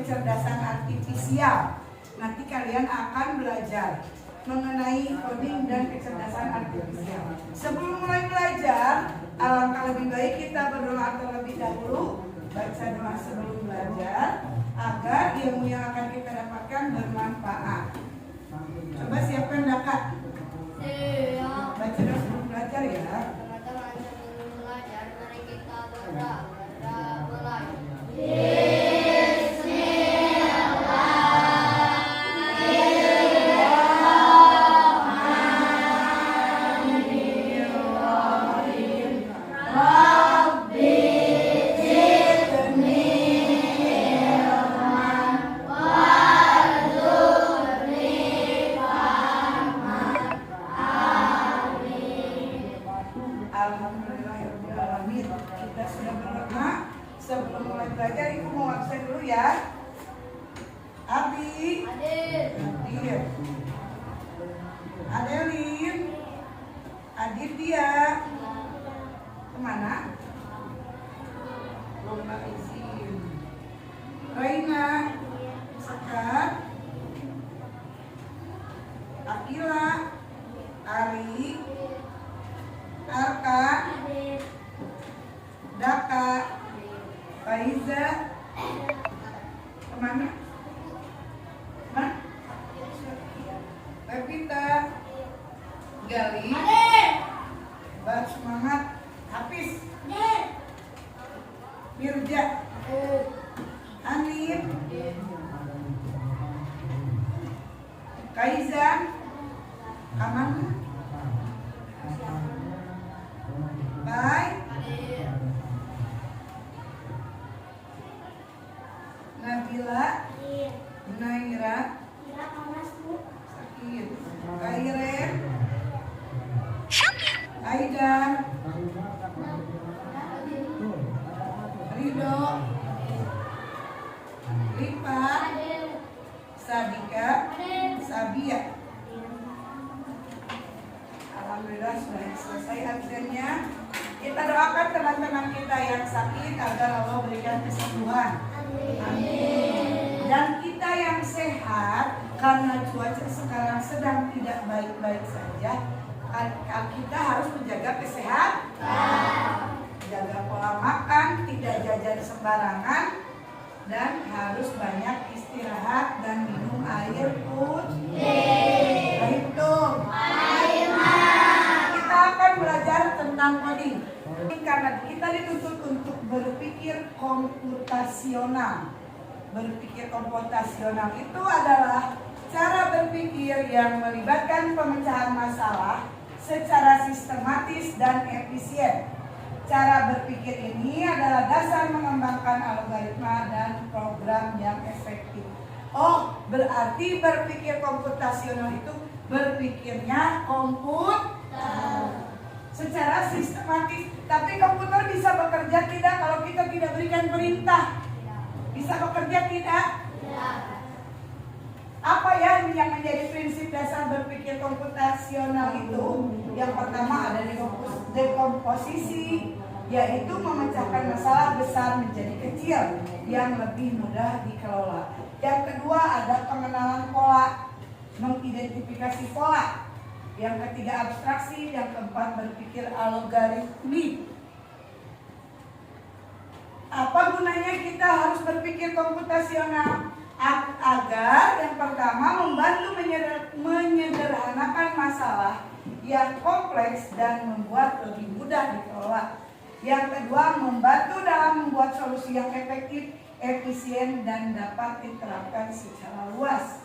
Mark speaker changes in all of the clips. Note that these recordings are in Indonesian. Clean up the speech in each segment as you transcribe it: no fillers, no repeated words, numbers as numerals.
Speaker 1: kecerdasan artifisial. Nanti kalian akan belajar mengenai coding dan kecerdasan artifisial. Sebelum mulai belajar, alangkah lebih baik kita berdoa terlebih dahulu, baca doa sebelum belajar agar ilmu yang akan kita dapatkan bermanfaat. Coba siapkan Daka. Baca doa sebelum belajar ya.
Speaker 2: Teman-teman sebelum belajar, mari kita berdoa. Mulai.
Speaker 1: Alhamdulillahirrahmanirrahim. Kita sudah berdoa. Sebelum mulai belajar, ibu mau absen dulu ya. Abi, Adil, Adelin, Aditya, kemana? Lomba izin. Raina, Sekar, Akila, Ari, Arka, Daka, Faiza, kemana? Mana? Pepita, Gali, Bar semangat, Hafiz, Mirja, Hanif, Kaiza, Aman, Bye, Nabila, Naira, Sakit, Kairen, Aida, Ridho, Rifa, Sadika, Sabia. Alhamdulillah sudah selesai absennya. Kita doakan teman-teman kita yang sakit agar Allah berikan kesembuhan. Amin. Dan kita yang sehat, karena cuaca sekarang sedang tidak baik-baik saja, kita harus menjaga kesehatan, jaga pola makan, tidak jajan sembarangan, dan harus banyak istirahat dan minum air putih. Kita akan belajar tentang coding karena kita dituntut untuk berpikir komputasional. Berpikir komputasional itu adalah cara berpikir yang melibatkan pemecahan masalah secara sistematis dan efisien. Cara berpikir ini adalah dasar mengembangkan algoritma dan program yang efektif. Oh, berarti berpikir komputasional itu berpikirnya komputer secara sistematis. Tapi komputer bisa bekerja tidak kalau kita tidak berikan perintah? Bisa bekerja tidak? Apa ya yang menjadi prinsip dasar berpikir komputasional itu? Yang pertama ada dekomposisi, yaitu memecahkan masalah besar menjadi kecil yang lebih mudah dikelola. Yang kedua ada pengenalan pola, mengidentifikasi pola. Yang ketiga abstraksi, yang keempat berpikir algoritmik. Apa gunanya kita harus berpikir komputasional? Agar yang pertama membantu menyederhanakan masalah yang kompleks dan membuat lebih mudah dikelola. Yang kedua membantu dalam membuat solusi yang efektif, efisien, dan dapat diterapkan secara luas.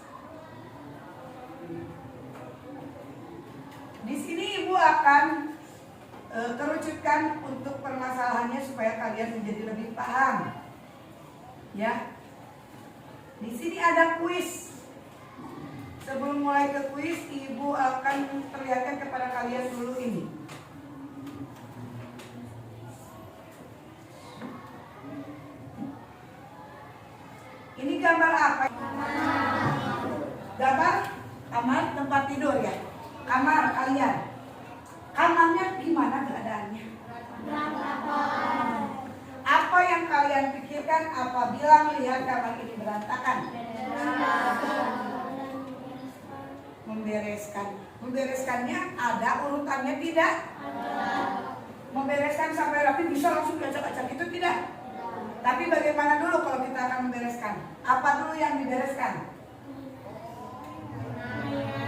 Speaker 1: Di sini ibu akan kerucutkan untuk permasalahannya supaya kalian menjadi lebih paham. Ya. Di sini ada kuis. Sebelum mulai ke kuis, ibu akan perlihatkan kepada kalian dulu ini. Ini gambar apa? Gambar kamar tempat tidur ya. Kamar kalian. Kamarnya gimana keadaannya? Apa yang kalian kalian pikirkan apabila melihat kamar ini berantakan? Membereskan. Membereskannya ada urutannya tidak? Membereskan sampai rapi bisa langsung diacak-acak itu tidak? Tapi bagaimana dulu kalau kita akan membereskan? Apa dulu yang dibereskan?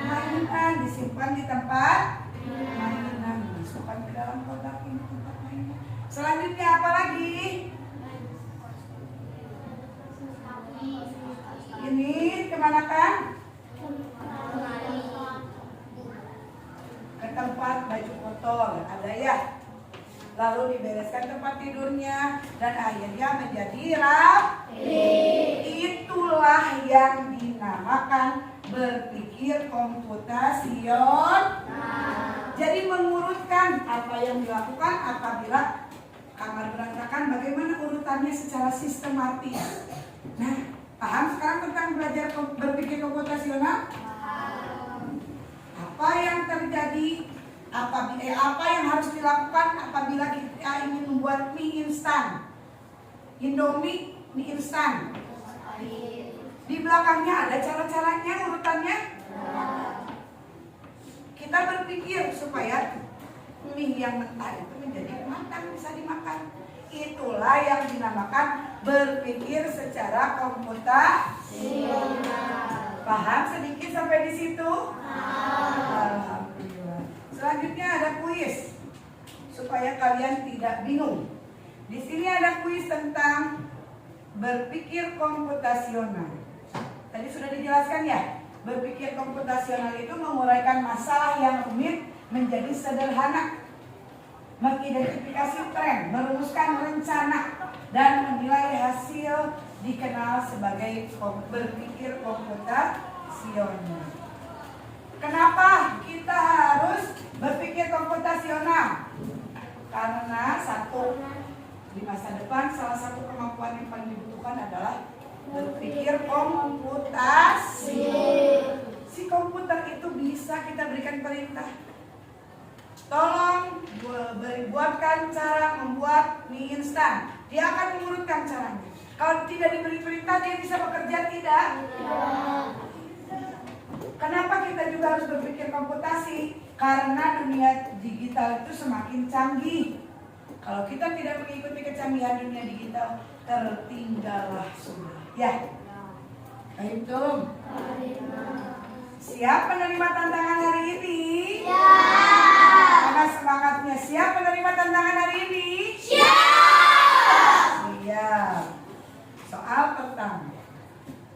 Speaker 1: Mainan disimpan di tempat mainan, dimasukkan ke dalam kotak ini tempat mainan. Selanjutnya apa lagi? Ini kemana kan? Ke tempat baju kotor, ada ya. Lalu dibereskan tempat tidurnya dan akhirnya menjadi rapi. Itulah yang dinamakan berpikir komputasional. Jadi mengurutkan apa yang dilakukan apabila kamar berantakan, bagaimana urutannya secara sistematis. Nah, paham sekarang tentang belajar berpikir komputasional? Apa yang terjadi? Apa yang harus dilakukan apabila kita ingin membuat mie instan? Indomie mie instan. Di belakangnya ada cara-caranya, urutannya. Kita berpikir supaya mie yang mentah itu menjadi matang, bisa dimakan. Itulah yang dinamakan berpikir secara komputasional. Paham sedikit sampai di situ? Alhamdulillah. Selanjutnya ada kuis supaya kalian tidak bingung. Di sini ada kuis tentang berpikir komputasional. Tadi sudah dijelaskan ya, berpikir komputasional itu menguraikan masalah yang rumit menjadi sederhana, mengidentifikasi tren, merumuskan rencana, dan menilai hasil dikenal sebagai berpikir komputasional. Kenapa kita harus berpikir komputasional? Karena satu, di masa depan salah satu kemampuan yang paling dibutuhkan adalah berpikir komputasi. Si komputer itu bisa kita berikan perintah. Tolong buatkan cara membuat mie instan. Dia akan mengurutkan caranya. Kalau tidak diberi perintah, dia bisa bekerja tidak? Kenapa kita juga harus berpikir komputasi? Karena dunia digital itu semakin canggih. Kalau kita tidak mengikuti kecanggihan dunia digital, tertinggallah sudah. Ya, itu. Siap menerima tantangan hari ini? Ya. Karena semangatnya siap menerima tantangan hari ini? Siap. Siap. Soal pertama.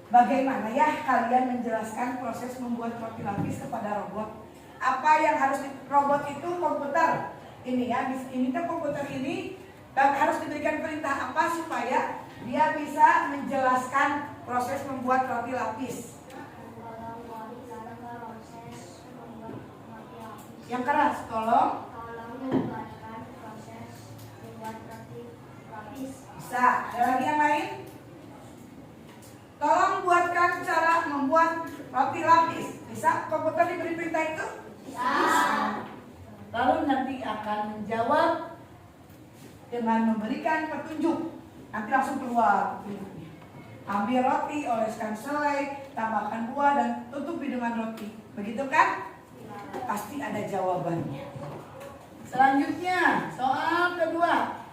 Speaker 1: Bagaimana ya kalian menjelaskan proses membuat roti lapis kepada robot? Apa yang harus robot itu komputer? Ini ya, ini tuh komputer ini harus diberikan perintah apa supaya dia bisa menjelaskan proses membuat roti lapis. Yang keras, tolong.
Speaker 2: menjelaskan proses membuat roti lapis.
Speaker 1: Bisa. Ada lagi yang lain? Tolong buatkan cara membuat roti lapis. Bisa komputer diberi perintah itu? Bisa. Lalu nanti akan menjawab dengan memberikan petunjuk. Nanti langsung keluar petunjuknya. Ambil roti, oleskan selai, tambahkan buah dan tutupi dengan roti. Begitu kan? Pasti ada jawabannya. Selanjutnya, soal kedua.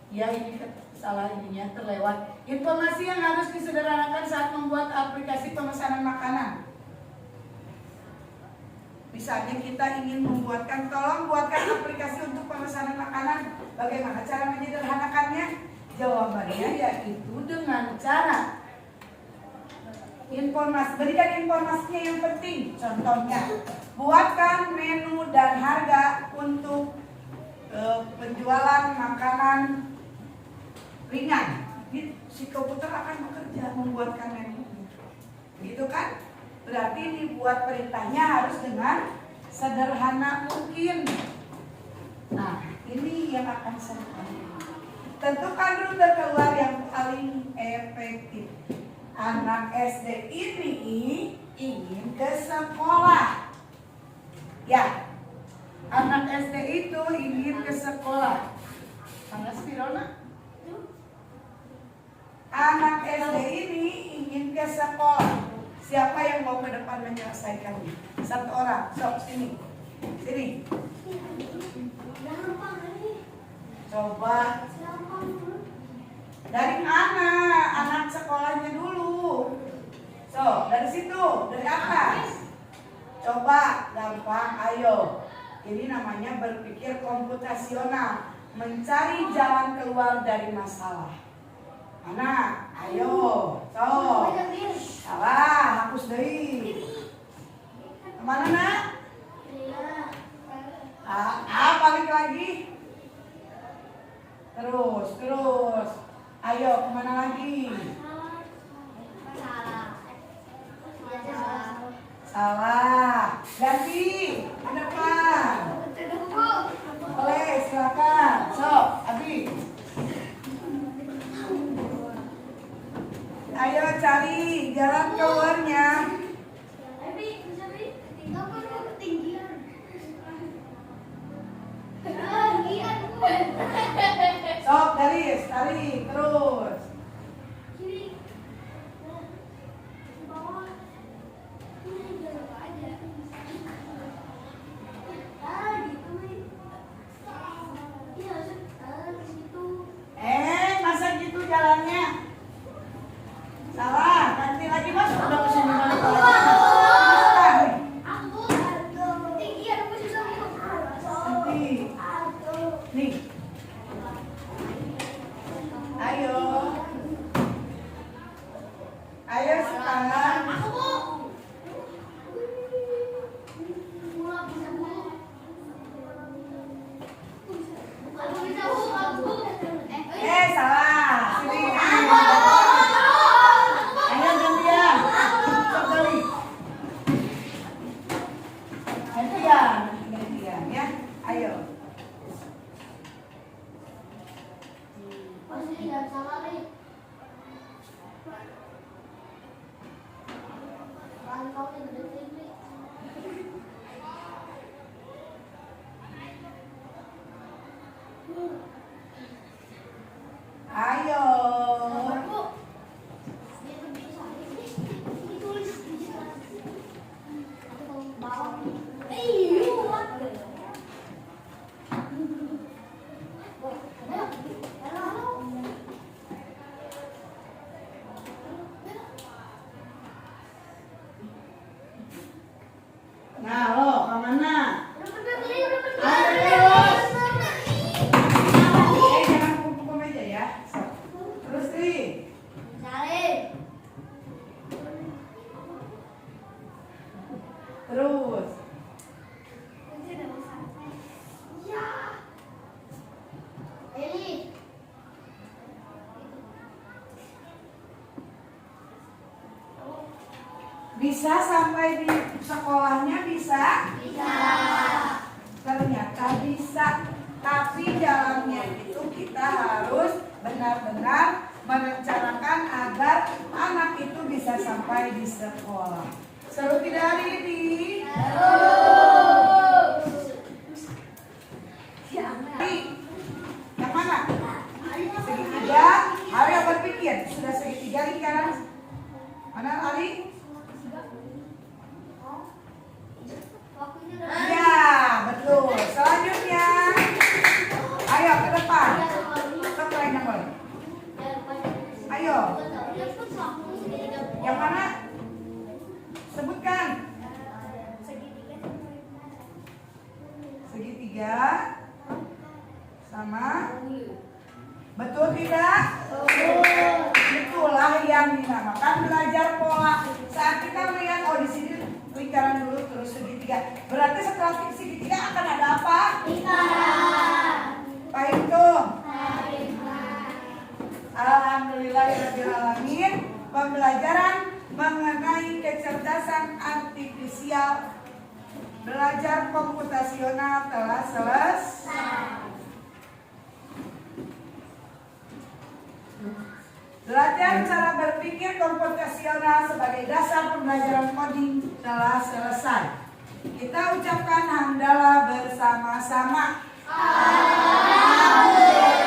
Speaker 1: Ya, ini salah ininya terlewat. Informasi yang harus disederhanakan saat membuat aplikasi pemesanan makanan. Misalnya kita ingin membuatkan, tolong buatkan aplikasi untuk pemesanan makanan. Bagaimana cara menyederhanakannya? Jawabannya yaitu dengan cara berikan informasinya yang penting. Contohnya, buatkan menu dan harga untuk penjualan makanan ringan. Si komputer akan bekerja membuatkan menu. Begitu kan? Berarti dibuat perintahnya harus dengan sederhana mungkin. Nah, ini yang akan saya lakukan. Tentukan rute keluar yang paling efektif. Anak SD ini ingin ke sekolah. Ya, anak SD itu ingin ke sekolah. Tanggal Spirona? Anak SD ini ingin ke sekolah. Siapa yang mau ke depan menyelesaikannya? Satu orang, sok sini. Sini. Coba. Dari mana? Anak sekolahnya dulu. So, dari situ, dari atas. Coba, gampang, ayo. Ini namanya berpikir komputasional. Mencari jalan keluar dari masalah. Mana? Ayo. So. Salah, hapus deui. Kemana nak? Balik lagi. Terus. Ayo, kemana lagi? Salah. Ganti. Ke depan. Boleh, silakan. Sok, Abi. Ayo cari jalan keluarnya. Sok, garis, tarik, terus. Masa gitu jalannya? Salah, ganti lagi mas. Udah kesini balik lagi. Nih. Ayo sekarang. Salah. Sini. Ayo gantian. Sok balik. Gantian ya. Ayo. Ayo. Nah, lo kemana? Jangan kumpul meja ya. Terus nih. Terus. Bisa sampai di sekolahnya bisa? Bisa. Ternyata bisa. Tapi jalannya itu kita harus benar-benar merencanakan agar anak itu bisa sampai di sekolah. Seru tidak hari ini? Yang mana? Segitiga. Ayo berpikir. Sudah segitiga lingkaran. Mana Ali? Ya, betul. Selanjutnya, ayo ke depan. Lainnya boleh. Ayo. Yang mana? Sebutkan. Segitiga. Sama. Betul tidak? Itulah yang dinamakan belajar pola. Saat kita melihat, oh di sini lingkaran dulu terus segitiga. Berarti setelah segitiga akan ada apa? Lingkaran. Paham? Alhamdulillahirrahmanirrahim. Pembelajaran mengenai kecerdasan artifisial, belajar komputasional telah selesai. Belajar cara berpikir komputasional sebagai dasar pembelajaran coding telah selesai. Kita ucapkan hamdalah bersama-sama. Alhamdulillah.